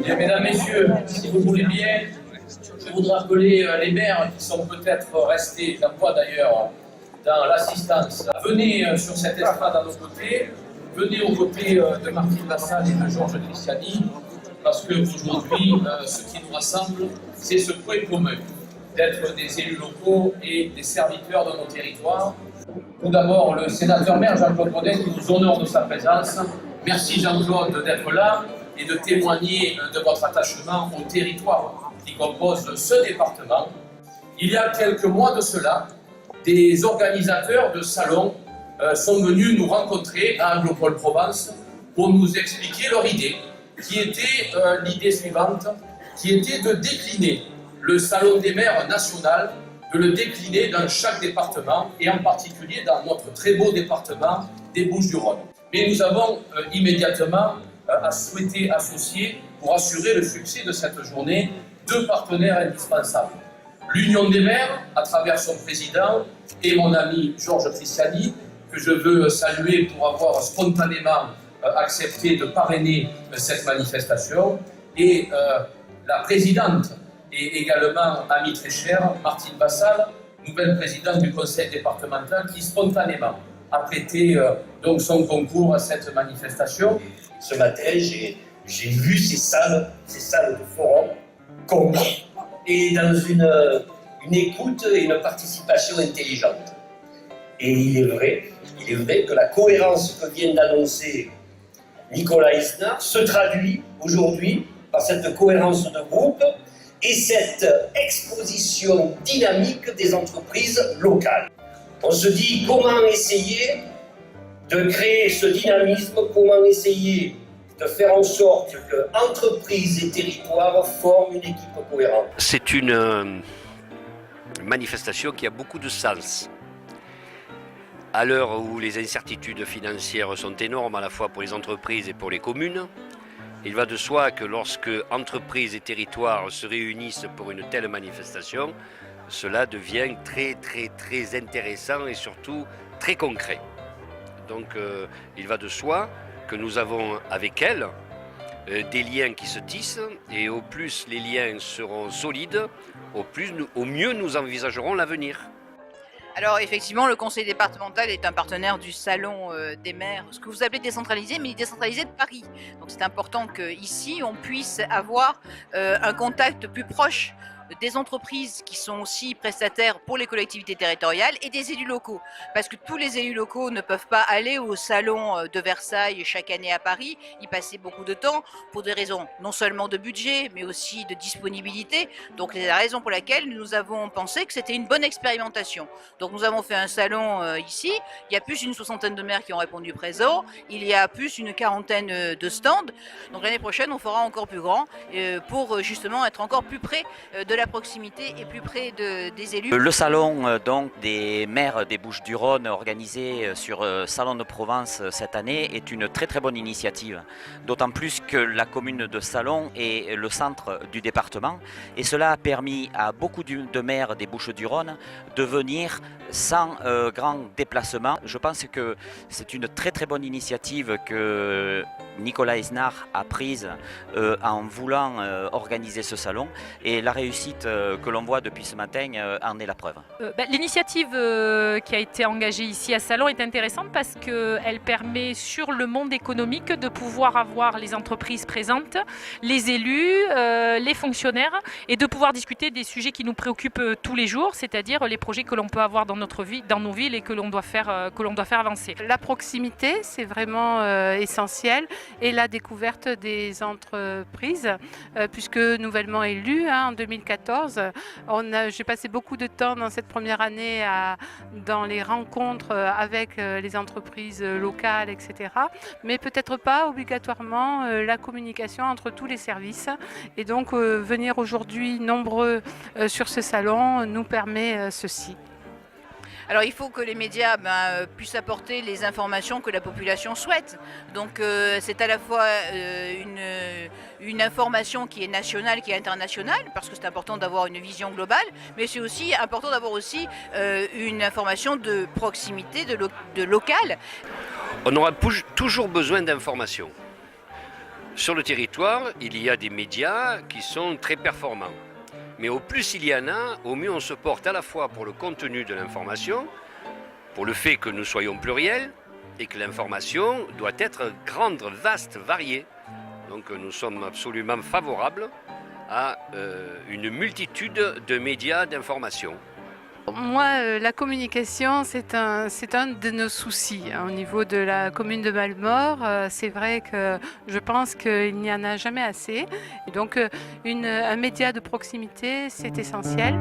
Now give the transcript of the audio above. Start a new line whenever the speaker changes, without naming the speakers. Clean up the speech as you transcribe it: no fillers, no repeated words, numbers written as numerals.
Bien, mesdames, messieurs, si vous voulez bien, je voudrais appeler les maires qui sont peut-être restés, j'en vois d'ailleurs, dans l'assistance. Venez sur cette estrade à nos côtés, venez aux côtés de Martine Bassal et de Georges Christiani, parce qu'aujourd'hui, ce qui nous rassemble, c'est ce point commun, d'être des élus locaux et des serviteurs de nos territoires. Tout d'abord, le sénateur-maire Jean-Claude Bodin qui nous honore de sa présence. Merci Jean-Claude d'être là et de témoigner de votre attachement au territoire qui compose ce département. Il y a quelques mois de cela, des organisateurs de salons sont venus nous rencontrer à Anglopole-Provence pour nous expliquer leur idée, qui était l'idée suivante, qui était de décliner le Salon des maires national, de le décliner dans chaque département et en particulier dans notre très beau département des Bouches-du-Rhône. Mais nous avons immédiatement souhaité associer, pour assurer le succès de cette journée, deux partenaires indispensables. L'Union des maires, à travers son président, et mon ami Georges Christiani, que je veux saluer pour avoir spontanément accepté de parrainer cette manifestation, et la présidente et également amie très chère, Martine Bassal, nouvelle présidente du conseil départemental, qui spontanément a prêté donc son concours à cette manifestation.
Ce matin, j'ai vu ces salles de forum combles et dans une écoute et une participation intelligente. Et il est vrai que la cohérence que vient d'annoncer Nicolas Isnard se traduit aujourd'hui par cette cohérence de groupe et cette exposition dynamique des entreprises locales. On se dit comment essayer de créer ce dynamisme, comment essayer de faire en sorte que entreprises et territoires forment une équipe cohérente.
C'est une manifestation qui a beaucoup de sens. À l'heure où les incertitudes financières sont énormes à la fois pour les entreprises et pour les communes, il va de soi que lorsque entreprises et territoires se réunissent pour une telle manifestation, cela devient très intéressant et surtout très concret. Donc il va de soi que nous avons avec elle des liens qui se tissent et au plus les liens seront solides, au mieux nous envisagerons l'avenir.
Alors effectivement, le conseil départemental est un partenaire du salon des maires, ce que vous appelez décentralisé, mais décentralisé de Paris. Donc c'est important qu'ici, on puisse avoir un contact plus proche des entreprises qui sont aussi prestataires pour les collectivités territoriales et des élus locaux. Parce que tous les élus locaux ne peuvent pas aller au salon de Versailles chaque année à Paris, y passer beaucoup de temps pour des raisons non seulement de budget, mais aussi de disponibilité. Donc c'est la raison pour laquelle nous avons pensé que c'était une bonne expérimentation. Donc nous avons fait un salon ici, il y a plus d'une soixantaine de maires qui ont répondu présent, il y a plus d'une quarantaine de stands. Donc l'année prochaine, on fera encore plus grand pour justement être encore plus près de la proximité et plus près des élus.
Le salon donc des maires des Bouches-du-Rhône organisé sur Salon de Provence cette année est une très bonne initiative. D'autant plus que la commune de Salon est le centre du département et cela a permis à beaucoup de maires des Bouches-du-Rhône de venir sans grand déplacement. Je pense que c'est une très bonne initiative que Nicolas Isnard a prise en voulant organiser ce salon et la réussite que l'on voit depuis ce matin en est la preuve.
L'initiative qui a été engagée ici à Salon est intéressante parce qu'elle permet sur le monde économique de pouvoir avoir les entreprises présentes, les élus, les fonctionnaires et de pouvoir discuter des sujets qui nous préoccupent tous les jours, c'est-à-dire les projets que l'on peut avoir dans notre vie, dans nos villes et que l'on doit faire avancer.
La proximité, c'est vraiment essentiel et la découverte des entreprises, puisque nouvellement élu en 2014, j'ai passé beaucoup de temps dans cette première année dans les rencontres avec les entreprises locales, etc. Mais peut-être pas obligatoirement la communication entre tous les services. Et donc venir aujourd'hui nombreux sur ce salon nous permet ceci.
Alors il faut que les médias puissent apporter les informations que la population souhaite. Donc c'est à la fois une information qui est nationale, qui est internationale, parce que c'est important d'avoir une vision globale, mais c'est aussi important d'avoir aussi une information de proximité, de local.
On aura toujours besoin d'informations. Sur le territoire, il y a des médias qui sont très performants. Mais au plus il y en a, au mieux on se porte à la fois pour le contenu de l'information, pour le fait que nous soyons pluriels, et que l'information doit être grande, vaste, variée. Donc nous sommes absolument favorables à une multitude de médias d'information.
Moi, la communication, c'est un de nos soucis hein, au niveau de la commune de Mallemort. C'est vrai que je pense qu'il n'y en a jamais assez. Et donc, un média de proximité, c'est essentiel.